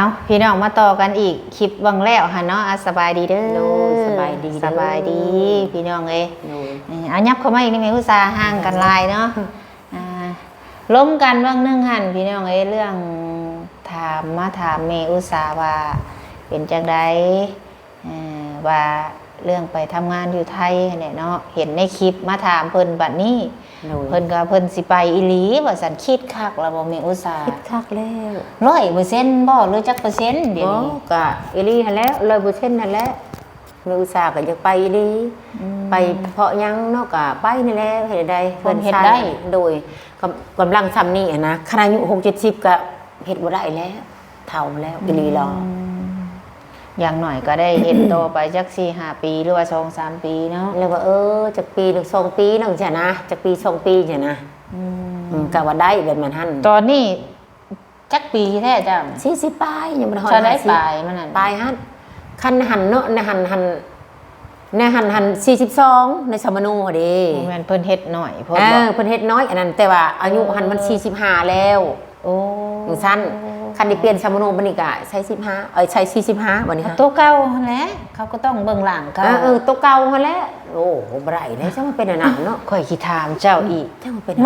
เอาพี่น้องมาต่อกันอีกคลิปวังแล้วค่ะเนาะสบายดีเด้อสบายดีสบายดีพี่น้องเอ้ยเอายับเข้ามาอีกนี่แม่อุตสาห์ห่างกันลายเนาะล้มกันบ้างนึงหันพี่น้องเอ้ยเรื่องถามแม่อุตสาห์ว่าเป็นจังไดว่าเรื่องไปทำงานอยู่ไทยเนี่ยเนาะเห็นในคลิปมาถามเพิ่นบัดนี้เพิ่นก็เพิ่นสิไปอีหลีว่าสันคิดคักแล้วบ่แม่อุตสาห์คิดคักแล้ว100%บ่หรือจักเปอร์เซ็นต์เดี๋ยวนี้ก็อีหลีหั่นแล้ว100%นั่นแหละแม่อุตสาห์ก็อยากไปอีหลีไปเพราะยังเนาะก็ไปนี่แหละเฮ็ดได้เพิ่นเฮ็ดได้โดยกำลังซ้ำนี่นะขนาดอายุ60-70ก็เฮ็ดบ่ได้แล้วเฒ่าแล้วอีหลีหรออย่างหน่อยก็ได้เห็นโตไปจัก4-5 ปีหรือว่า2-3 ปีเนาะแล้วว่าจักปีหรือ2 ปีนึงจ้ะนะจักปี2 ปีจ้ะนะก็ว่าได้แบบนั้นหั่นตอนนี้จักปีแท้จ้ะ40ปลายยังบ่ฮอดได้ปลายมันนั่นปลายหั่นคันหันเนาะในหัน42ในสมโนเด้แม่นเพิ่นเฮ็ดน้อยเพิ่นเฮ็ดน้อยอันนั้นแต่ว่าอายุหันมัน45แล้วโอ้จังซั่นคันได้เปลี่ยนสมโนบัดนี้ก็ใช้15ใช้45บัดนี้ค่ะตัวเก่าหั่นแหละเขาก็ต้องเบิ่งหลังเก่าตัวเก่าหั่นแหละโอ้บ่ได้เลยจังมันเป็นอันนั้นเนาะข่อยสิถามเจ้าอีก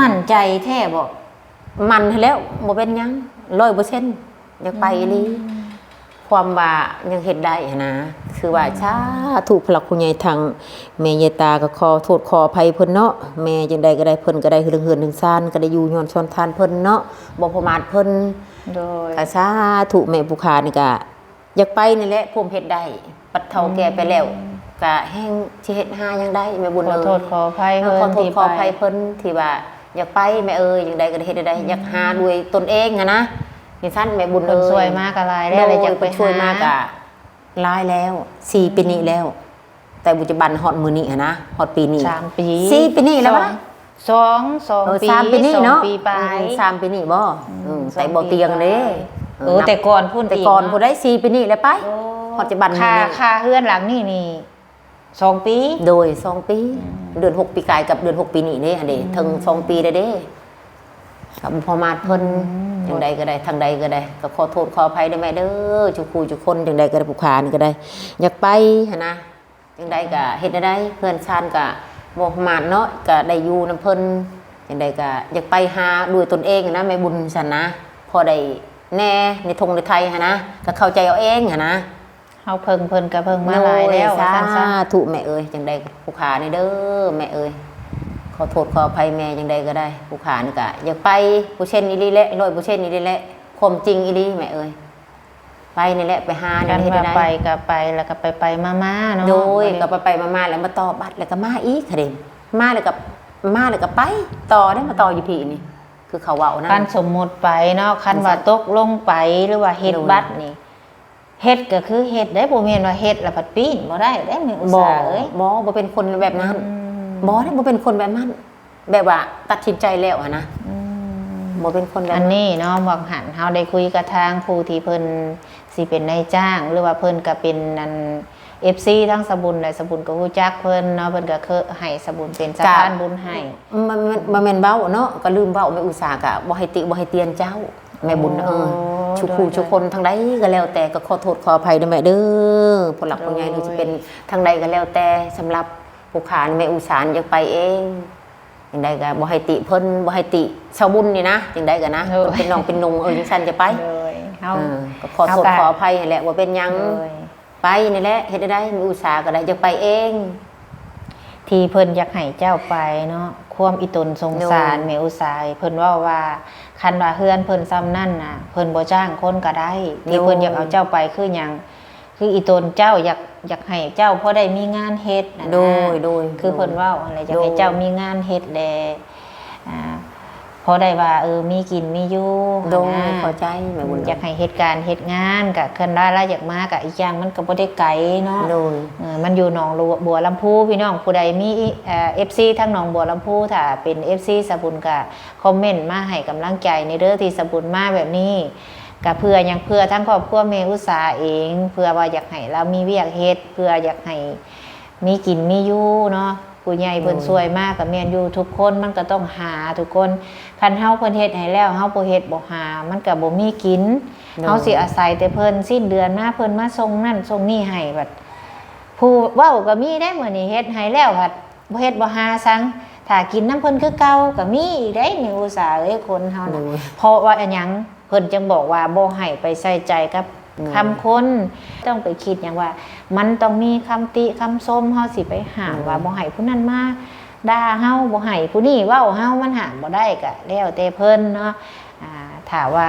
มั่นใจแท้บ่มันแล้วบ่เป็นหยัง 100% อยากไปอีหลีความว่ายังเฮ็ดได้นะคือว่าชาถูกพลักผู้ใหญ่ทางแม่ยายตาก็ขอโทษขออภัยเพิ่นเนาะแม่จังใดก็ได้เพิ่นก็ได้เฮือนถึงซ่านก็ได้อยู่ย้อนชอนทานเพิ่นเนาะบ่ประมาทเพิ่นโดยก็สาธุแม่ผู้ขานี่ก็อยากไปนี่แหละผมเฮ็ดได้ปัดเฒ่าแก่ไปแล้วก็แฮงสิเฮ็ดหายังได้แม่บุญขอโทษขออภัยเพิ่นขอโทษขออภัยเพิ่นที่ว่าอยากไปแม่จังใดก็ได้เฮ็ดได้อยากหาด้วยตนเองนะนี่ท่านแม่บุญช่วยมากอะไรได้อะไรจังไปช่วยมากอะลายแล้ว4 ปีนี้แล้วแต่ปัจจุบันฮอดมื้อนี้นะฮอดปีนี้3 ปี4 ปีนี้แล้ววะ2 ปี3 ปีนี้เนาะ2 ปีไป3 ปีนี้บ่แต่บ่เตียงเด้แต่ก่อนพูดแต่ก่อนพูดได้4 ปีนี้แล้วไปปัจจุบันนี้ค่าเฮือนหลังนี่2 ปีโดย2 ปีเดือน6ปีกายกับเดือน6ปีนี้เด้อันนี้ถึง2 ปีได้เด้กับพอมาเพิ่นอย่างใดก็ได้ทางใดก็ได้ก็ขอโทษขออภัยได้แม่เด้อจุกจุกคนอย่างใดก็ได้ผู้ขานี่ก็ได้อยากไปหั่นนะอย่างใดก็เฮ็ดได้เพื่อนชานก็บ่ประมาทเนาะก็ได้อยู่นำเพิ่นอย่างใดก็อยากไปหาด้วยตนเองนะแม่บุญซั่นนะพอได้แน่ในทงในไทยหั่นนะก็เข้าใจเอาเองหั่นนะเฮาเพิ่นก็เพิ่งมาหลายแล้วสาธุแม่จังใดผู้ขานี่เด้อแม่ขอโทษขออภัยแม่ยังใดก็ได้ผู้ขานี่ก็อยากไปผู้เช่นอีลีแหละ100%อีลีแหละความจริงอีลีแม่ไปนี่แหละไปหานี่เฮ็ดได้ไปก็ไปแล้วก็ไปมาเนาะโดยก็ไปมาแล้วมาต่อบัตรแล้วก็มาอีกค่ะเด้มาแล้วก็ไปต่อได้มาต่ออยู่พี่นี่คือเขาเว้านะคันสมมุติไปเนาะคันว่าตกลงไปหรือว่าเฮ็ดบัตรนี่เฮ็ดก็คือเฮ็ดได้บ่แม่นว่าเฮ็ดแล้วผัดปีนบ่ได้ได้แม่อุตส่าห์บ่เป็นคนแบบนั้นบ่เป็นคนแบบนั้นแบบว่าตัดสินใจแล้วนะบ่เป็นคนแบบอันนี้เนาะบางหันเฮาได้คุยกับทางผู้ที่เพิ่นสิเป็นนายจ้างหรือว่าเพิ่นก็เป็นนั่น FC ทั้งสบุญและสบุญก็ฮู้จักเพิ่นเนาะเพิ่นก็เคยให้สบุญเป็นสะพานบุญให้มันแม่นเว้าเนาะก็ลืมเว้าแม่อุตส่าห์ก็บ่ให้ติบ่ให้เตียนเจ้าแม่บุญทุกคนทางใดก็แล้วแต่ก็ขอโทษขออภัยด้วยแม่เด้อผู้หลักผู้ใหญ่นี่สิเป็นทางใดก็แล้วแต่สำหรับผู้ขาแม่อุตสาห์อยากไปเองอย่างใดก็บ่ให้ติเพิ่นบ่ให้ติชาวบุญนี่นะอย่างใดก็นะเป็นน้องเป็นนุ่งจังซั่นจะไปก็ขอโทษขออภัยแหละว่าเป็นหยังไปนี่แหละเฮ็ดได้แม่อุตสาห์ก็ได้อยากไปเองที่เพิ่นอยากให้เจ้าไปเนาะความอีตนสงสารแม่อุตสาห์เพิ่นว่าคันว่าเฮือนเพิ่นซ้ำนั่นน่ะเพิ่นบ่จ้างคนก็ได้ที่เพิ่นอยากเอาเจ้าไปคือหยังคืออีตนเจ้าอยากให้เจ้าพอได้มีงานเฮ็ดนะโดยคือเพิ่นว่าอะไรอยากให้เจ้ามีงานเฮ็ดแลพอได้ว่ามีกินมีอยู่โดยเข้าใจแม่บุญอยากให้เฮ็ดการเฮ็ดงานก็เพิ่นได้แล้วอยากมาก็อีกอย่างมันก็บ่ได้ไกลเนาะมันอยู่หนองบัวลำพูพี่น้องผู้ใดมีFC ทั้งหนองบัวลำพูถ้าเป็น FC สบุญก็คอมเมนต์มาให้กำลังใจในเด้อที่สบุญมาแบบนี้ก็เพื่อทั้งครอบครัวแม่อุตสาห์เองเพื่อว่าอยากให้เรามีเวียกเฮ็ดเพื่ออยากให้มีกินมีอยู่เนาะผู้ใหญ่เพิ่นช่วยมากกับแม่นอยู่ทุกคนมันก็ต้องหาทุกคนคันเฮาเพิ่นเฮ็ดให้แล้วเฮาบ่เฮ็ดบ่หามันก็บ่มีกิน เฮาสิอาศัยแต่เพิ่นสิ้นเดือนมาเพิ่นมาส่งนั่นส่งนี่ให้บัดผู้เว้าก็มีได้มื้อนี้เฮ็ดให้แล้วบัดบ่เฮ็ดบ่หาซังถ้ากินน้ำเพิ่นคือเก่าก็มีอีกได้นี่อุตส่าห์เอ้ยคนเฮาน่ะเพราะว่าอันหยังเพิ่นจึงบอกว่าบ่ให้ไปใส่ใจกับคำคนต้องไปคิดหยังว่า มันต้องมีคำติคำชมเฮาสิไปห้ามว่าบ่ให้ผู้นั้นมาด่าเฮาบ่ให้ผู้นี้เว้าเฮามันห้ามบ่ได้ก็แล้วแต่เพิ่นเนาะถ้าว่า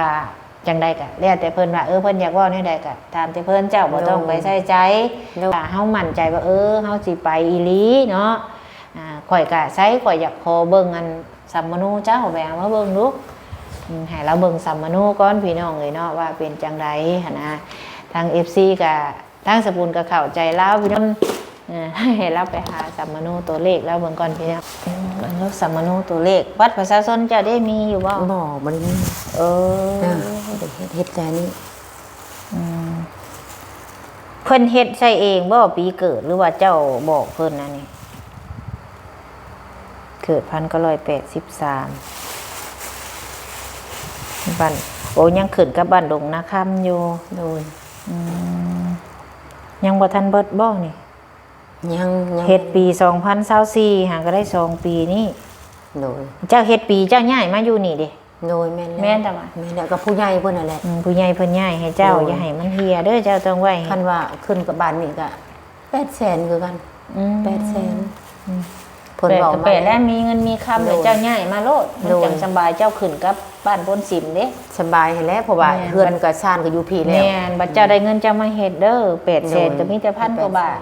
จังใดก็แล้วแต่เพิ่นว่าเพิ่นอยากเว้าแนวใดก็ตามแต่เพิ่นเจ้าบ่ต้องไปใส่ใจถ้าเฮามั่นใจว่าเฮาสิไปอีหลีเนาะข่อยก็ใช้ข่อยอยากขอเบิ่งอันสัมมโนเจ้าแหวงมาเบิ่งดูให้เราเบิ่งสัมมโนก่อนพี่น้องเอ้ยเนาะว่าเป็นจังไดหั่นนะทาง FC ก็ทางสกุลก็เข้าใจแล้วพี่น้องให้เราไปหาสัมมโนตัวเลขแล้วเบิ่งก่อนพี่น้องแล้วสัมมโนตัวเลขบัตรประชาชนเจ้าได้มีอยู่บ่บ่บ่ได้มีเฮ็ดใจนี้เพิ่นเฮ็ดใช่เองบ่ปีเกิดหรือว่าเจ้าบอกเพิ่นนะนี่เกิด1983บ้านโอ้ยังขึ้นกับบ้านดงนาคำอยู่โดยยังบ่ทันเบิดบ่นี่ยังเฮ็ดปี2024หาก็ได้2ปีนี้โดยเจ้าเฮ็ดปีเจ้าย้ายมาอยู่นี่เด้โดยแม่นแต่ว่าแม่นแล้วก็ผู้ใหญ่เพิ่นนั่นแหละผู้ใหญ่เพิ่นย้ายให้เจ้าอย่าให้มันเหี่ยเด้อเจ้าต้องไว้คันว่าขึ้นกับบ้านนี่ก็800,000คือกัน800,000เพิ่นบอกมาแล้วมีเงินมีคำเลยเจ้าย้ายมาโลดมันจังสบายเจ้าขึ้นกับบ้านพ้นสิมเด้สบายให้แล้วเพราะว่าเฮือนก็ซ่านก็อยู่พี่แล้วแม่นบัดเจ้าได้เงินเจ้ามาเฮ็ดเด้อ800,000ก็มีแต่1,000 กว่าบาท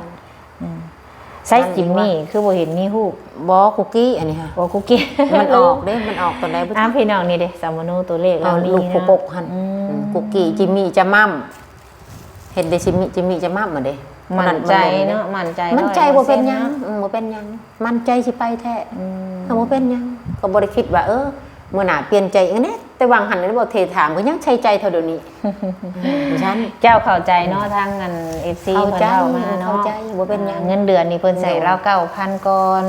ใส่จิมมี่คือบ่เห็นมีฮู้บ่คุกกี้อันนี้ค่ะบ่คุกกี้มันออกเด้มันออกตอนใดบ่พี่น้องนี่เด้สัมมโนตัวเลขเราลูกคุกกหั่นคุกกี้จิมมี่จะมั่มเฮ็ดได้จิมมี่จะมั่มมาเด้มั่นใจเนาะมั่นใจบ่เป็นหยังบ่เป็นหยังมั่นใจสิไปแท้ถ้าบ่เป็นหยังก็บ่ได้คิดว่ามื้อหน้าเปลี่ยนใจอีกแน่แต่วางหันแล้วบ่เทถามก็ยังใช้ใจเท่าเดี๋ยวนี้ฉันเจ้าเข้าใจเนาะทางเงิน FC เพิ่นเข้ามาเนาะเข้าใจบ่เป็นหยังเงินเดือนนี่เพิ่นใส่เรา 9,000 ก่อน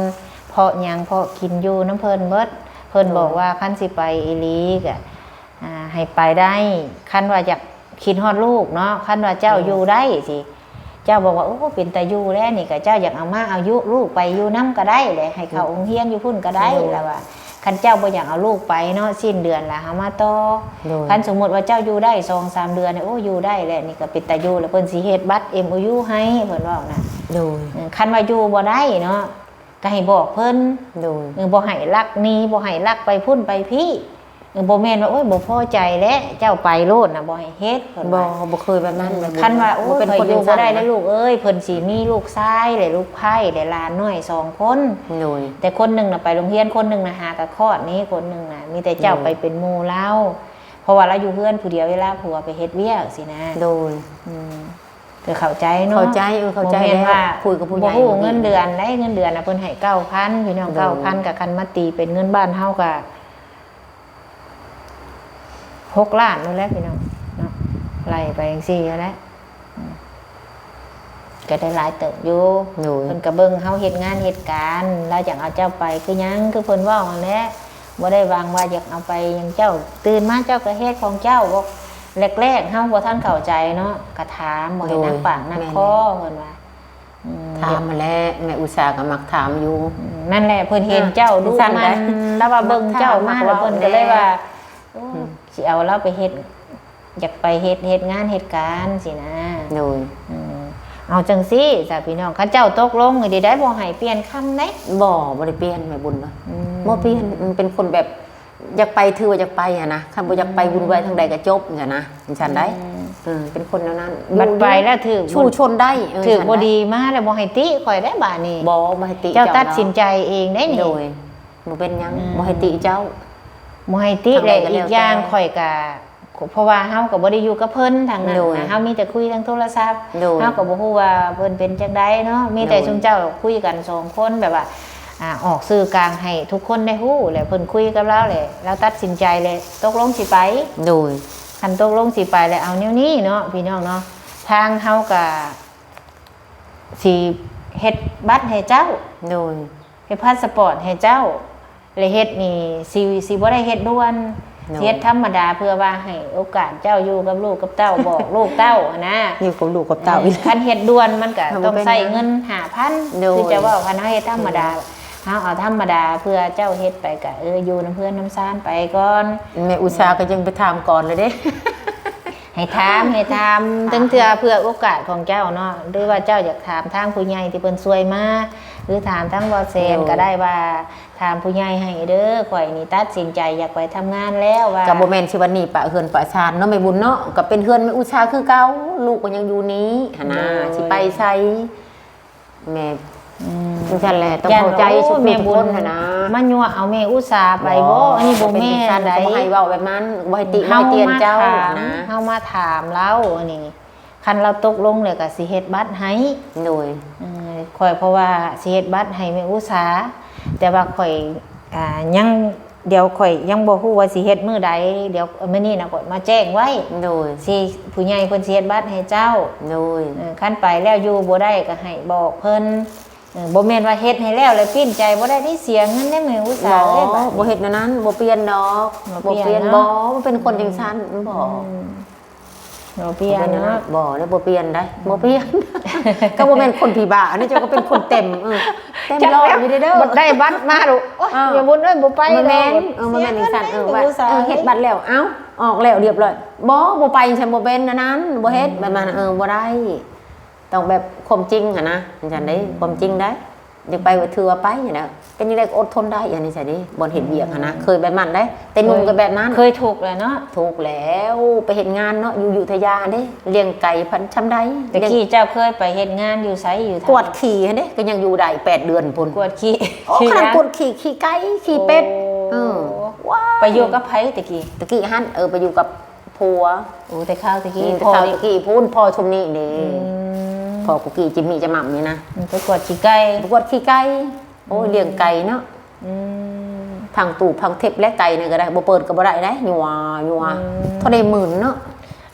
เพราะหยังเพราะกินอยู่น้ำเพิ่นเบิดเพิ่นบอกว่าคันสิไปอีหลีก็ให้ไปได้คันว่าอยากคิดฮอดลูกเนาะคันว่าเจ้าอยู่ได้สิเจ้าบอกว่าโอ้เป็นตาอยู่แล้วนี่ก็เจ้าอยากเอามาเอาลูกไปอยู่น้ำก็ได้เลยให้เขาองเฮียนอยู่พุ่นก็ได้แล้วว่าคันเจ้าบ่อยากเอาลูกไปเนาะสิ้นเดือนละเอามาต่อคันสมมติว่าเจ้าอยู่ได้ 2-3 เดือนเนี่ยโอ้อยู่ได้แหละนี่ก็เป็นตาอยู่แล้วเพิ่นสิเฮ็ดบัตร MOU ให้เพิ่นว่านะคันว่าอยู่บ่ได้เนาะก็ให้บอกเพิ่นบ่ให้ลักนี้บ่ให้ลักไปพุ่นไปพี่บ่แม่นว่าโอ้ยบ่พอใจแล้วเจ้าไปโลดน่ะบ่ให้เฮ็ดเพิ่นบ่เคยแบบนั้นคันว่าโอ้ยเป็นคนอยู่บ่ได้แล้วลูกเอ้ยเพิ่นสิมีลูกชายและลูกไผ่และหลานน้อย2 คนแต่คนนึงน่ะไปโรงเรียนคนนึงน่ะหากะคลอดนี้คนนึงน่ะมีแต่เจ้าไปเป็นหมู่เราเพราะว่าเราอยู่เฮือนผู้เดียวเวลาผัวไปเฮ็ดเวียกสินะโดยคือเข้าใจเนาะเข้าใจแล้วคุยกับผู้ใหญ่บ่ฮู้เงินเดือนได้เงินเดือนน่ะเพิ่นให้ 9,000 พี่น้อง 9,000 ก็คันมาตีเป็นเงินบ้านเฮาก็6 ล้านนู่นแหละพี่น้องเนาะไล่ไปจังซี่แล้วก็ได้หลายเติบอยู่เพิ่นก็เบิ่งเฮาเฮ็ดงานเฮ็ดการแล้วอยากเอาเจ้าไปคือหยังคือเพิ่นเว้านั่นแหละบ่ได้วางว่าอยากเอาไปยังเจ้าตื่นมาเจ้าก็เฮ็ดของเจ้าบ่แรกๆเฮาบ่ทันเข้าใจเนาะก็ถามบ่ให้นักปากนักคอเพิ่นว่าถามมาแล้วแม่อุตส่าห์ก็มักถามอยู่นั่นแหละเพิ่นเห็นเจ้าดูมันแล้วว่าเบิ่งเจ้ามาแล้วเพิ่นก็เลยว่าสิเอาเราไปเฮ็ดอยากไปเฮ็ดงานเฮ็ดการสินะเอาจังซี่จ้ะพี่น้องเขาเจ้าตกลงสิได้บ่ให้เปลี่ยนคำเด้บ่ได้เปลี่ยนแม่บุญเนาะบ่เปลี่ยนเป็นคนแบบอยากไปถือว่าอยากไปอะนะคันบ่อยากไปวุ่นวายทางใดก็จบจังนะฉันได้เป็นคนนั้นบัดไปแล้วถือชูชนได้ถือบ่ดีมาแล้วบ่ให้ติข่อยได้บาดนี้บ่ให้ติเจ้าตัดสินใจเองได้นี่โดยบ่เป็นหยังบ่ให้ติเจ้าบ่ให้ติเลยอีกอย่างข่อยก็เพราะว่าเฮาก็บ่ได้อยู่กับเพิ่นทางนั้นนะเฮามีแต่คุยทางโทรศัพท์เฮาก็บ่ฮู้ว่าเพิ่นเป็นจังได๋เนาะมีแต่ซุมเจ้าคุยกัน2 คนแบบว่าออกสื่อกลางให้ทุกคนได้ฮู้แหละเพิ่นคุยกับเราแหละแล้วตัดสินใจเลยตกลงสิไปโดยคันตกลงสิไปแล้วเอาแนวนี้เนาะพี่น้องเนาะทางเฮาก็สิเฮ็ดบัตรให้เจ้าโดยเฮ็ดพาสปอร์ตให้เจ้าและเฮ็ดนี่สิบ่ได้เฮ็ดด่วน เฮ็ดธรรมดาเพื่อว่าให้โอกาสเจ้าอยู่กับลูกกับเต้าบอกลูกเต้านะ อยู่กับลูกกับเต่าอีก คันเฮ็ดด่วนมันก็ ทำบ่ ต้อง เป็น ใช้เงิน5,000 โดย คือจะว่าคันเฮาเฮ็ดธรรมดาเฮาเอาธรรมดาเพื่อเจ้าเฮ็ดไปก็อยู่น้ำเพื่อนน้ำซ่านไปก่อน แม่อุตสาก็ยังไปถามก่อนเลยเด้ ให้ถามตั้งเทื่อเพื่อโอกาสของเจ้าเนาะหรือว่าเจ้าอยากถามทางผู้ใหญ่ที่เพิ่นช่วยมาหรือถามทั้งบ่แซนก็ได้ว่าถามผู้ใหญ่ให้เด้อข่อยนี่ตัดสินใจอยากไปทำงานแล้วว่า กับโบแมนชิวันนี้ปะเฮือนปะชานเนาะไม่บุญเนาะก็เป็นเฮือนไม่อุตสาคือเก่าลูกก็ยังอยู่นี้หนนะสิไปใช้แม่ทุกท่านแหละต้องเข้าใจชุด แม่ ทุก บุ ค ญ นนะ มันยั่วเอาแม่อุตสาห์ไปบ่อันนี้บ่แม่น ได ได ให้เว้าแบบนั้นบ่ให้ติบ่ให้เตียนเจ้านะ เฮามาถามเราอันนี้คันเราตกลงเลยก็สิเฮ็ดบัตรให้ โดย ข่อยเพราะว่าสิเฮ็ดบัตรให้แม่อุตสาห์แต่ว่าข่อยยังเดี๋ยวข่อยยังบ่ฮู้ว่าสิเฮ็ดมื้อใดเดี๋ยวมื้อนี้น่ะข่อยมาแจ้งไว้ โดย สิผู้ใหญ่เพิ่นสิเฮ็ดบัตรให้เจ้า โดย คันไปแล้วอยู่บ่ได้ก็ให้บอกเพิ่นบ่แม่นว่าเฮ็ดให้แล้วเลยปิ้นใจบ่ได้ที่เสียเงินได้มื้ออุต บ่ สาห์เอ้ยบัด บ่เฮ็ดแนวนั้นบ่เปลี่ยนดอก บ่ บ่ เป เป ลี่ ลี่ ย ย น น เนาะ บ่เป็นคนจังซั่นบ่ บ่เปลี่ยนเนาะ บ่ได้บ่เปลี่ยนได้บ่เปลี่ยน ก็บ่แม่นคนผีบ้าอันนี้เจ้าก็เป็นคนเต็มเต็มร้อยอยู่เด้อ บ่ได้บัตรมาลูกโอ๊ยอย่าบุญเอ้ยบ่ไป มันแม่นมันแม่นจังซั่นว่าเฮ็ดบัตรแล้วเอ้าออกแล้วเรียบร้อยบ่ไปฉันบ่เป็นอันนั้นบ่เฮ็ดแบบนั้นบ่ได้ต้องแบบความจริงหั่นนะจังได๋ความจริงได้อยากไปว่าถือว่าไปอย่างนั้นเป็นยังไงก็อดทนได้อย่างนี้ใช่ดิบนเห็นเบียกนะเคยแบบนั้นได้แต่นุ่มก็แบบนั้น เคยถูกเลยเนาะ ถูกแล้วไปเห็นงานเนาะอยู่ทยาเด้เลี้ยงไก่พันช้ำได้ แต่กี้เจ้าเคยไปเฮ็ดงานอยู่ไสอยู่ กวดขี่เด้ก็ยังอยู่ได้8 เดือนพุ่น กวดขี้ ขนาดกวดขี่ไก่ขี่เป็ดว้า ไปอยู่กับไผตะกี้ ตะกี้ฮั่นไปอยู่กับผัว โอ้แต่ข้าวตะกี้ พ่อตะกี้พูนพ่อชมนี่นี่พ่อกุกี้จิมมี่จะหม่ำนี่นะ ไปกวดขี้ไก่ กวดขี่ไก่โอ้เลี้ยงไก่เนาะพังตู่พังเทปและไก่เนี่ยก็ได้บ่เปิดก็บ่ได้ได้ยัวเท่าได้หมื่นเนาะ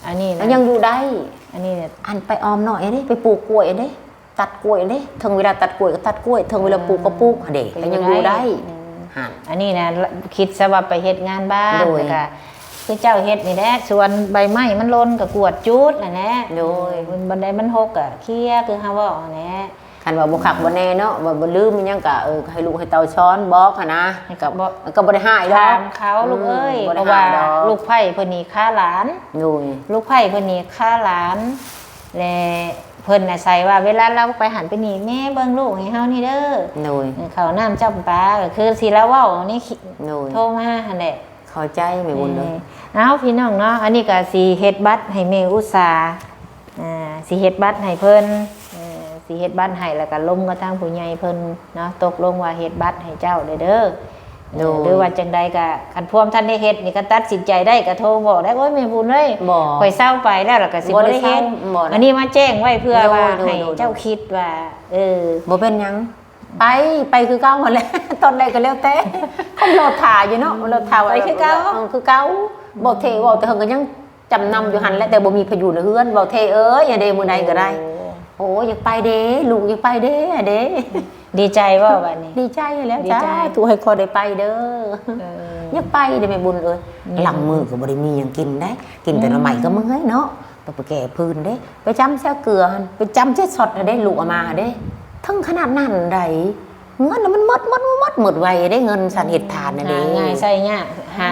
อันนี้ แล้ว นะ ยังอยู่ได้ อันนี้เนี่ย อันไปออมหน่อยเด้ไปปลูกกล้วยเด้ตัดกล้วยเด้ถึงเวลาตัดกล้วยก็ตัดกล้วยถึงเวลาปลูกก็ปลูกเด้ก็ยังอยู่ได้หั่น อันนี้นะคิดซะว่าไปเฮ็ดงานบ้าน โดย แล้วก็คือเจ้าเฮ็ดนี่แหละส่วนใบไม้มันหล่นก็กวดจุดนั่นแหละ โดย บันไดมันหกก็เคลียร์คือเฮาเว้านั่นแหละ คันว่าบ่คักบ่แน่เนาะว่าบ่ลืมมันยังก็ให้ลูกให้เตาช้อนบอกหั่นนะก็บ่ได้หายดอ ถาก มเขาลูกเอ้ย บ่ เพ ได้ ราะว่า หายดอก ลูกไผ่เพิ่นนี่ฆ่าหลาน โดย ลูกไผ่เพิ่นนี่ฆ่าหลานและเพิ่นน่ะใส่ว่าเวลาเราไปหันไปนี่แม่เบิ่งลูกให้เฮานี่เด้อ โดย เขาน้ำจำปาก็คือสิแล้วเว้านี่ โดย โทรมาหั่นแหละ เข้าใจแม่บุญเด้อ เอาพี่น้องเนาะอันนี้ก็สิเฮ็ดบัตรให้แม่อุตสาสิเฮ็ดบัตรให้เพิ่นสิเฮ็ดบัตรให้แล้วก็ล้มกับทางผู้ใหญ่เพิ่นเนาะตกลงว่าเฮ็ดบัตรให้เจ้าเด้อหรือว่าจังใดก็คันพวมท่านได้เฮ็ดนี่ก็ตัดสินใจได้ก็โทรบอกได้โอ้ยแม่บุญเอ้ย บ่ ข่อยเศร้าไปแล้วก็สิบ่ได้เฮ็ด บ่ อันนี้มาแจ้งไว้เพื่อว่า โดย ให้ โดย เจ้าคิดว่าบ่เป็นหยังไปคือเก่าหมดแล้ว ตอนใดก็แล้วแต่เขาเราถ่าอยู่เนาะเราถ่าไว้คือเก่าคือเก่าบ่เทเว้าแต่เฮิงก็ยังจำนำอยู่หั่นแหละแต่บ่มีพยูนเฮือนบ่เทเอ้ยอย่าเด้มื้อใดก็ได้โอ้อยากไปเด้ลูกอยากไปเด้เด้ ดีใจว่าบัดนี้ ดีใจแล้ว ดี จ้า ใจ ถูกให้คอได้ไปเด้ออยากไปเด้แม่บุญเอ้ยหลังมือก็บ่ได้มีหยังกินได้ กินแต่ละใหม่ก็มื้อเนาะต้องไปแก่พื้นเด้ไปจำแซ่เกลือหั่นไปจำแซ่สดได้ลูกเอามาเด้ทั้งขนาดนั้นไดเงินน่ะมันหมดไวได้เงินสันเฮ็ดทานน่ะเด้ หาง่ายใส่ยากหา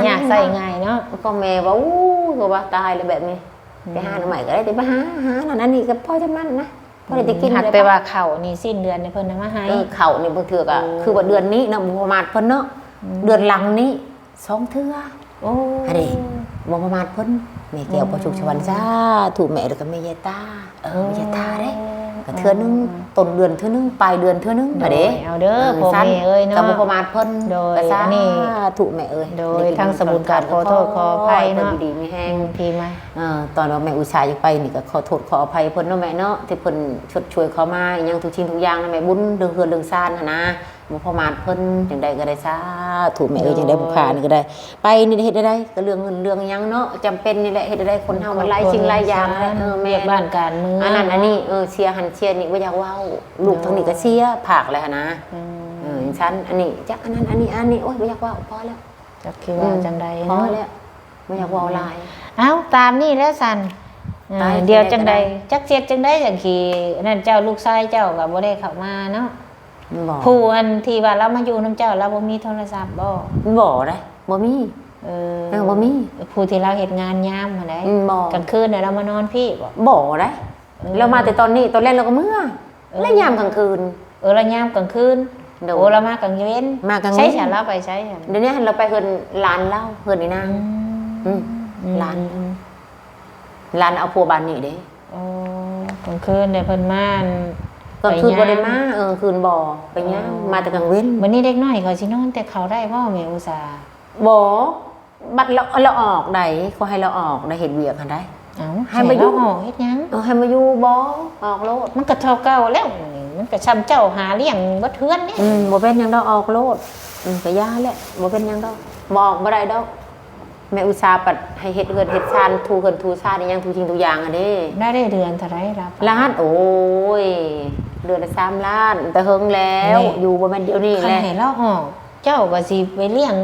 ยากใส่ง่ายเนาะ ก็แม่ว่าอู้ก็ว่าตายเลยแบบนี้ไปหาหน่อใหม่ก็ได้แต่ไปหานั่นนี่ก็พอจะมันนะพอได้กิน หักแต่ว่าเขานี่สิ้นเดือนในเพิ่นมาให้ เขานี่บางเทื่อก็คือว่าเดือนนี้นะบ่ประมาทเพิ่นเนาะเดือนหลังนี้2 เทื่อ โอ้ อันนี้บ่ประมาทเพิ่นแม่แก้วพอชุกชวันจ้าถูกแม่แล้วก็แม่ยายตาแม่ยายตาเด้ก็เทื่อนึงต้นเดือนเทื่อนึงปลายเดือนเทื่อนึงมาเด้ เอาเด้อพ่อแม่เอ้ยเนาะ ก็บ่ประมาทเพิ่น โดย ก็สา อันนี้ ถูกแม่เอ้ย โดยทางสมุนการขอโทษขออภัยเนาะ ดีมีแฮง พี่มา ตอนเราแม่อุตสาห์อยากไปนี่ก็ขอโทษขออภัยเพิ่นเนาะแม่เนาะที่เพิ่นชดช่วยเขามาอย่างทุกชิ้นทุกอย่างนะแม่บุญเรื่องเฮือนเรื่องซ่านนะบ่ประมาทเพิ่นจังใดก็ได้ซาถูกแม่เอ้ยจังได้บ่พานี่ก็ได้ ไปนี่เฮ็ดได้ก็เรื่องเงินเรื่องหยังเนาะจำเป็นนี่แหละเฮ็ดได้คนเฮามันหลายสิ่งหลายอย่างแหละแม่ เรียกบ้านการเมือง อันนั้นอันนี้เชียร์หันเชียร์นี่บ่อยากเว้าลูกทางนี้ก็เชียร์ภาคแล้วนะอย่างฉันอันนี้จักอันนั้นอันนี้โอ๊ยบ่อยากเว้าพอแล้ว จักคือว่าจังใด พอ เนาะ แล้วไม่อยากเว้าหลาย เอ้าตามนี่แล้วสัน ตาย เดี๋ยวจังใด ได้ จักเจ็ดจังใดจังขี่นั่นเจ้าลูกชายเจ้าก็บ่ได้เข้ามาเนาะ บ่ ผู้อันที่ว่าเรามาอยู่น้ำเจ้าเราบ่มีโทรศัพท์บ่ บ่ได้บ่มี เออ บ่มี ผู้ที่เราเฮ็ดงานยามหั่นได้ บ่ กลางคืนน่ะเรามานอนพี่บ่ บ่ได้เรามาแต่ตอนนี้ตอนแรกเราก็เมื่อแล้วยามกลางคืน เรายามกลางคืน โดย โอ้เรามากลางเว้น มากลางเว้น ใช้ฉันเราไปใช้ฉัน เดี๋ยวนี้เราไปเฮือนหลานเล่าเฮือนนี่นางหลานหลานเอาผัวบ้านนี่เด้ โอ้กลางคืนเนี่ยเพิ่นมา ก็คืนบ่ได้มาคืนบ่ไปย่างมาแต่กลางเว้น วันนี้เด็กน้อยเขาสินอนแต่เขาได้บ่แม่อุตส่าห์ บ่บัดเราออกได้เขาให้เราออกได้เฮ็ดเวียกกันได้ เอ้า ให้มาอยู่ เฮ็ดเฮ็ดหยัง ให้มาอยู่บ่ออกโลด มันก็เท่าเก่าแล้วมันก็ซ้ำเจ้าหาเลี้ยงบ่เทือนนี่ บ่เป็นหยังดอกออกโลดก็ย่าแหละบ่เป็นหยังดอกบ่ออกบ่ได้ดอกแม่อุตส่าห์ปัดให้เฮ็ดเฮือนเฮ็ดชานทูเฮือนทูชานอีหยังทูจริงทุกอย่างอ่ะเด้ ได้เดือนเท่าไหร่รับ ล้านโอ้ยเดือนละ3 ล้านแต่เฮิงแล้วอยู่บ่แม่นเดี๋ยวนี้ คัน แหละ ให้เราออกเจ้าก็สิไปเลี้ยง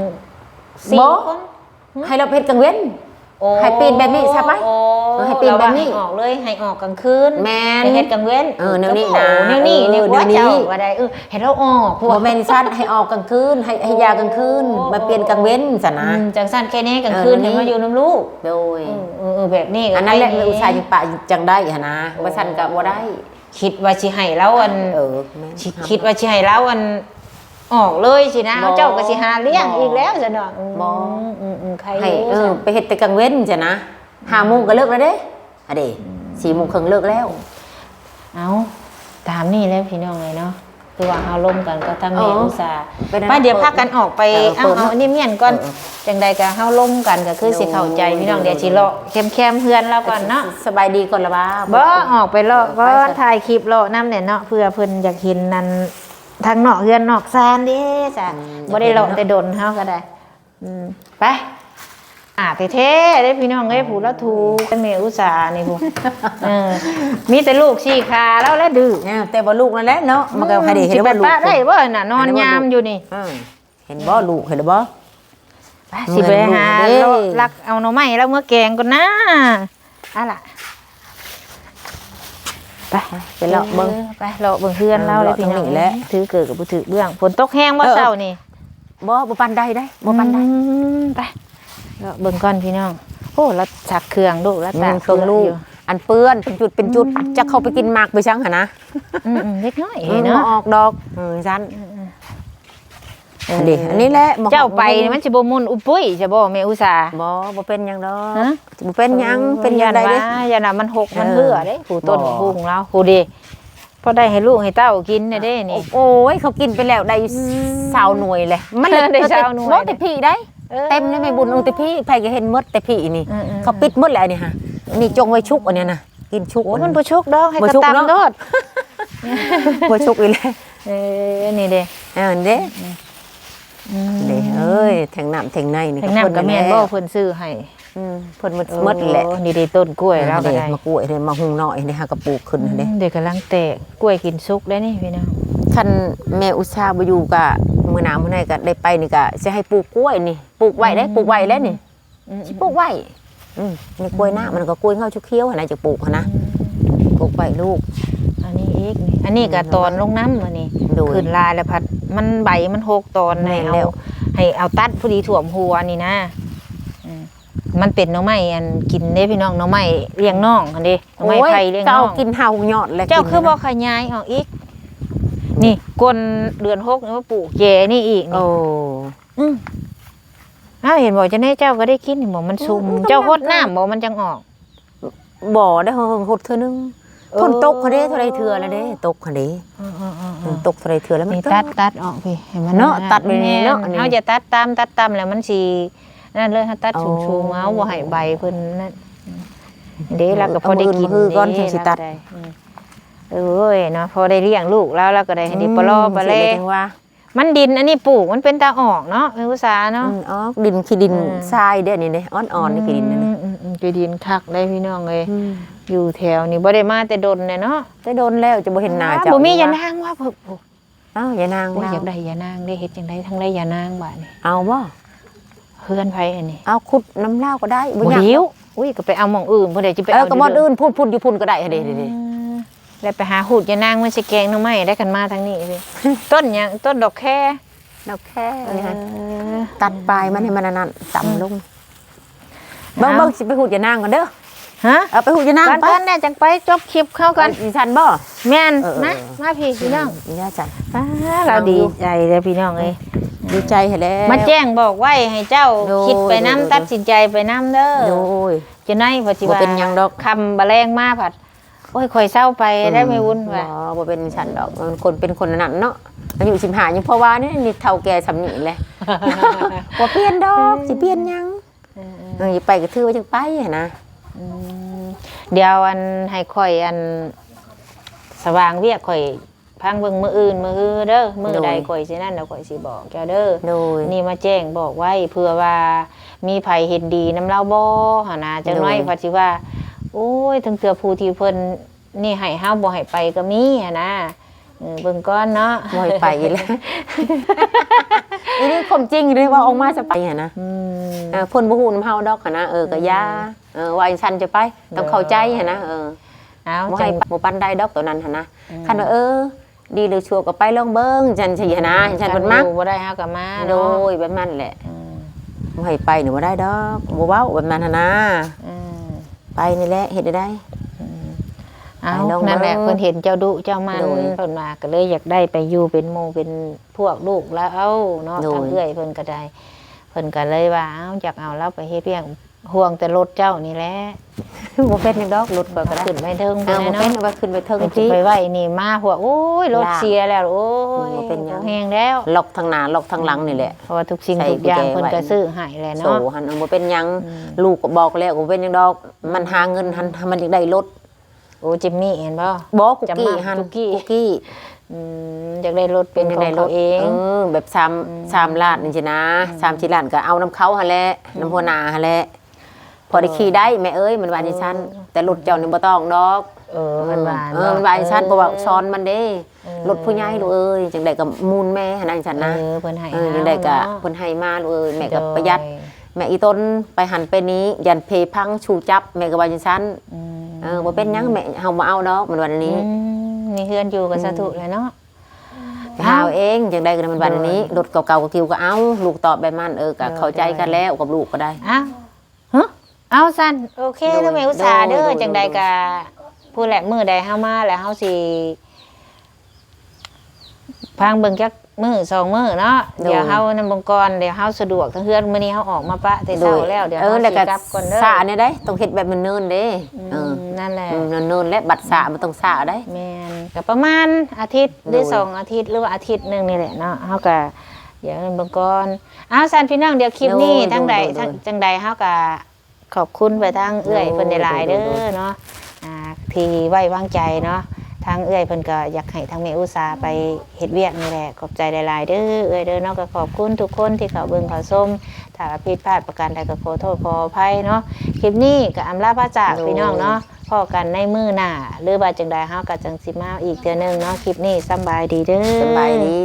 บ่ 4 คน ให้เราเฮ็ดกลางเว้น โอ้ ให้ปีนแบบนี้ใช่ปะ โอ้ ให้ปีนแบบนี้ เราว่าให้ออกเลยให้ออกกลางคืน แม่น ให้เฮ็ดกลางเว้น แนวนี้นะ แนวนี้เนี่ยว่า แนวนี้ เจ้าว่าได้ให้เราออกพวก บ่แม่นซั่นให้ออกกลางคืนให้ยากลางคืนมาเปลี่ยนกลางเว้นซะนะ จังสั้นแค่นี้กลางคืน เออ ให้ นี่ มาอยู่น้ำลูก โดย แบบนี้ก็ อันนั้นแหละ ไป แม่อุตส่าห์ยังปะจังได้หั่นนะว่าซั่นก็บ่ได้ คิดว่าสิให้เราอัน แม่น คิดว่าสิให้เราอันออกเลยสินะ บ่ เจ้าก็สิหาเลี้ยง บ่ อีกแล้วจะดอก บ่ ใคร ให้ รู้ ไปเฮ็ดแต่กลางเว้นจ้ะนะ5 โมงก็เลิกแล้วเด้อะเด้4 โมงครึ่งเลิกแล้ว เอาตามนี่แล้วพี่น้องเลยเนาะคือว่าเฮาร่มกันก็ทั้งแม่ เออ อุตส่าห์ ไปนั่น ป้าเดี๋ยวพากันออกไป เปิด เอาอันนี้เมียนก่อนจังใดก็เฮาร่มกันก็คือสิเข้าใจพี่น้องเดี๋ยวสิเลาะแคมๆเพื่อนเราก่อนเนาะ สบายดีก่อนละบ้า บ่ออกไปเลาะบ่ถ่ายคลิปเลาะน้ำเนี่ยเนาะเพื่อเพิ่นอยากเห็นนั่นทางนอกเฮือนนอกซานเด้จ้ะบ่ได้เลาะแต่ดนเฮาก็ได้ไปเท่ๆได้พี่น้องเอ้ยผู้ละถูกแม่อุตส่าห์นี่ผู้มีแต่ลูกชี้ขาแล้วและดื้อ เนี่ยแต่บ่ลูกนั่นแหละเนาะมันก็ให้ได้เห็น สิ ว่า ไป ลูก ป้าได้บ่น่ะนอนยามอยู่นี่ เห็นบ่ลูกเห็นหรือบ่ สิไปหา เงินลูกเด้ ลักเอาหน่อไม้แล้วเมื่อแกงก่อนนะอะล่ะไป ไปเลาะเบิ่ง ไปเลาะเบิ่งเพื่อนเราเลย เลาะ พี่น้อง ตรงนี้แหละ ถือเกิดกับบ่ถือเบื้องฝนตกแห้งบ่เช้านี่ บ่ปานใดได้บ่ปานใด ไปเลาะเบิ่งก่อนพี่น้องโอ้แล้วสักเครื่องลูกแล้วตาก เพิ่งลูกอันเปื้อนเป็นจุดจะเข้าไปกินหมากไปซังหั่นนะ เล็กน้อย เนาะ เนาะ ออกดอกซั่นดิอันนี้แหละ เจ้าไปนี่มันสิบ่มุนอุปุ้ยจะบ่แม่อุตส่าห์ บ่เป็นหยังดอก ฮะ บ่เป็นหยังเป็นหยังได้เด้ อย่าน่ะมันหกมันเหือเด้ผู้ต้นพุงแล้วผู้ดีพอได้ให้ลูกให้เต้ากินน่ะเด้นี่ โอ้ยเขากินไปแล้วได้20หน่วยเลยมันเลย ได้20หน่วย บ่แต่พี่ได้เต็มเลยแม่บุญแต่พี่ไผก็เห็นหมดแต่พี่นี่เขาปิดหมดแล้วนี่ฮะนี่จงไว้ชุกอันเนี้ยนะกินชุก โอ้มันบ่ชุกดอกให้ บ่ กระ ชุก ตำ เนาะ โดด บ่ชุกอีแล้ว นี่เด้ เด้เด้เอ้ยแทงน้ำแทงในนี่ ทางน้ำก็แม่นบ่เพิ่นซื้อให้ เพิ่นหมดแหละ นี่เด้ต้นกล้วยแล้วก็ เด้ ได้ มากล้วยเด้มาหุงน้อยเด้หากระปูกขึ้นเด้ เด็กกำลังแตกกล้วยกินสุกได้นี่พี่น้อง คันแม่อุตสาห์บ่อยู่ก็มื้อหน้ามื้อไหนก็ได้ไปนี่ก็สิให้ปลูกกล้วยนี่ปลูกไว้ได้ปลูกไว้แล้วนี่สิปลูกไว้นี่กล้วยหน้ามันก็กล้วยเงาเขียวๆหั่นน่ะจะปลูกหั่นนะปลูกไว้ลูก อันนี้อีกนี่อันนี้ก็ตอนลงน้ำอันนี้ โดย ขึ้นลายแล้วพัดมันใบมันหกตอนให้ แม่นแล้ เอา ว ให้เอาตัดพอดีถ่วมหัวนี่นะมันเป็นหน้องไม้อันกินเด้พี่น้องหน้องไม้เลี้ยงน้องอันเด้หน้องไม้ไผ่เลี้ยง ก็ น้ เอา อง กินเห่ายอดแล้ว เจ้า กิน คือบ่ขยายออกอีก นี่กลเดือน6นี่ว่าปลูกแย่นี่อีก โอ้ นี่อ้าวเห็นบอกจะให้เจ้าก็ได้กินเห็นบอกมันซุ่มเจ้าฮดน้ำบอกมันจังออก บ่ได้หดเทื่อนึงทนตกเขาเด้เท่าไรเทื่อแล้วเด้ตกเขาเด้ตกเท่าไรเทื่อแล้วมัน นี่ตัดออกพี่เห็นมัน เนาะตัดไปนี่เนาะอันนี้ เขาจะตัดตามแล้วมันสินั่นเลยเขาตัดชูงๆเอาบ่ให้ใบเพิ่นนั่นเด้แล้วก็พอได้กิน คือก้อนจังสิตัด เอ้ยเนาะพอได้เลี้ยงลูกแล้วก็ได้ให้ได้ปลอปลาเล่ จังว่า มันดินอันนี้ปลูกมันเป็นตาออกเนาะเอออุตสาห์เนาะ อ๋อดินขี้ดินทรายเด้นี่เด้อ่อนๆนี่ขี้ดินนั่นน่ะ คือดินคักได้พี่น้องเลยอยู่แถวนี้บ่ได้มาแต่ดนเนี่ยเนาะ ได้โดนแล้วจะบ่เห็นหน้าเจ้า บ่มียานางว่าเพิ่น อ้าวยานาง โอ้ยอยากได้ยานางได้เฮ็ดจังได๋ทั้งได้ยานางบาดนี่ เอาบ่ เพื่อนไผอันนี้ เอาขุดน้ำลาวก็ได้ บ่ ยาก เดียวอุ้ยก็ไปเอาหม่องอื่นบ่ได้สิไป เออ เอา ก็บ่อื่นพูดอยู่พุ่นก็ได้เด้ แล้วไปหาหูดยานางมาสิแกงหน่อไม้ได้กันมาทางนี้สิ ต้นหยังต้นดอกแค่ ดอกแค่นี่ฮะตัดปลายมันให้มันนั่นต่ำลงเบิ่งสิไปหูดอย่านางก่อนเด้อ ฮะ เอาไปหูดอย่านาง กัน ไป กันแน่จังไปจบคลิปเข้ากัน ดิฉันบ่ แม่น เออ มาพี่พี่น้อง นี่จัน เราดีใจเลยพี่น้องเอ้ย ดีใจให้แล้ว มาแจ้งบอกไว้ให้เจ้า โดย คิดไปน้ำ โดย ตัดสินใจไปน้ำเด้อ โดย จะไหนพอจิ บ่ ว่า เป็นหยังดอก คำบะแรงมาผัดโอ้ยข่อยเศร้าไปได้ไม่วุ่นว่า บ่เป็นฉันดอกมันคนเป็นคนนั้นเนาะอายุ15ยังเพราะว่านี่เฒ่าแก่สำนีแหละ บ่เปลี่ยนดอกสิเปลี่ยนหยังอย่าไปก็ถือว่าจังไปนะ เดี๋ยวอันให้ข่อยอันสว่างเวียกข่อยพังเบิ่งมืออื่นมือฮือเด้อมือใดข่อยสินั่นเดี๋ยวข่อยสิบอกเจ้าเด้อ โดย นี่มาแจ้งบอกไว้เพื่อว่ามีไผเห็นดีน้ำเล่าบ่หนนะจังน้อย โดย เพอสิว่า โอ้ยถึงเตือผู้ที่เพิ่นนี่ให้เฮาบ่ให้ไปก็มีหันนะเบิ่งก่อนเนาะ บ่ให้ไปอีกแล้ว อีนี่ความจริงเลยว่าออกมาจะไปหั่นนะ อืม เพิ่นบ่ฮู้นำเฮาดอกหั่นนะก็ย่าว่าอีฉันจะไปต้องเข้าใจหั่นนะเอา บ่ จั ให้ ง บ่ปันใดดอกตัวนั้นหั่นนะคันว่าดีหรือชั่วก็ไปลองเบิ่งจันสิหั่นนะฉันเพิ่นมัก อยู่บ่ได้เฮาก็มา โด เนาะ ยแบบนั้นแหละ อืม บ่ให้ไปนี่บ่ได้ดอกบ่เว้าแบบนั้นหั่นนะ อืม ไปนี่แหละเฮ็ดได้ เอา ไปลอง นั่นแหละ เบิ่ง เพิ่นเห็นเจ้าดุเจ้ามัน โดย เพิ่นมาก็เลยอยากได้ไปอยู่เป็นหมู่เป็นพวกลูกแล้วเอาเนาะ โดย ทางเอื้อยเพิ่นก็ได้เพิ่นก็เลยว่าเอาอยากเอาเราไปเฮ็ดเพียงห่วงแต่รถเจ้านี่แหละ บ่เป็นหยังดอกรถก็ได้ ขึ้นไปเทิง บ่ พุ่น เป็น เนาะ ว่าขึ้นไปเทิง เพิ่นสิ ที่ ไปไว้นี่มาพวกโอ้ยรถ ยาก เสียแล้วโอ้ย บ่เป็นหยัง แฮงแล้ว ล็อกทางหน้าล็อกทางหลังนี่แหละ เพราะว่าทุกสิ่ง ใส่ ทุกอย่าง กุญแจ เพิ่น ไว้ ก็ซื้อให้แหละ โซ่ เนาะ หันบ่เป็นหยังลูกก็บอกแล้วบ่เป็นหยังดอกมันหาเงินหันมันอยากได้รถ โอ้จิมมี่เห็นบ่ บ่กุก จำ กี้ มา หัน กุกกี้ กุกกี้ อยากได้รถเป็นของเขาเอง แบบ3ล้านนี่สินะ3-4ล้านก็เอาน้ำเขาหั่นแหละน้ำหัวหน้าหั่นแหละพอได้ขี่ได้แม่เอ้ยมันว่าดิฉันแต่รถเจ้านี่บ่ต้องดอก มันว่า มันว่าดิฉันเพราะว่าซ้อนมันเด้รถผู้ใหญ่ลูกเอ้ยจังได๋ก็มูลแม่หั่นนะดิฉันนะ เพิ่นให้ จังได๋ก็เพิ่นให้มาลูกเอ้ยแม่ก็ประหยัด แม่อีต้นไปหันไปนี้ยันเพพังชูจับแม่ก็ว่าจังซั่นบ่เป็นหยังแม่เฮามาเอาดอกมันวันนี้ มีเฮือนอยู่กับสาธุเลยเนาะ ไปหาเอาเองจังได๋ก็มันวันนี้รถเก่าๆก็คิวก็เอาลูกตอบแบบมันก็เข้าใจกันแล้วกับลูกก็ได้ อ้าวฮะเอาซั่นโอเค โดย เด้อแม่อุตส่าห์เด้ โด อย จังใดก็ผู้แหละมื้อใดเฮามาแล้วเฮาสิพังเบิ่งจักมื้อ2มื้อเนาะเดี๋ยวเฮานำบงกรเดี๋ยวเฮาสะดวกทั้งเฮือนมื้อนี้เฮาออกมาปะแต่เช้าแล้วเดี๋ยวเฮา แล้ว สิ ก็ กลับก่อนเด้อ สาเนี่ยได้ต้องเฮ็ดแบบมันเนินเด้ นั่นแหละ เนินและบัตรสามันต้องสาได้ แม่นก็ประมาณอาทิตย์หรือ โดย สองอาทิตย์หรือว่าอาทิตย์หนึงนี่แหละเนาะเฮาก็เดี๋ยวเบิ่งก่อนอ้าวซั่นพี่น้องเดี๋ยวคลิปนี้ทั้งใดทั้งจังใดเฮาก็ขอบคุณไปทางเอื้อยเพิ่นได้หลายเด้อเนาะที่ไว้วางใจเนาะทางเอื้อยเพิ่นก็อยากให้ทางแม่อุตสาห์ไปเฮ็ดเวียกนี่แหละขอบใจหลายๆเด้อเอื้อยเด้อเนาะก็ขอบคุณทุกคนที่เข้าเบิ่งเข้าชมถ้าผิดพลาดประการใดก็ขอโทษขออภัยเนาะคลิปนี้ก็อำลาพระจากพี่น้องเนาะพอกันในมื้อหน้าหรือว่าจังใดเฮาก็จังสิมาอีกเทื่อนึงเนาะคลิปนี้สำบายดีเด้อ สบายดี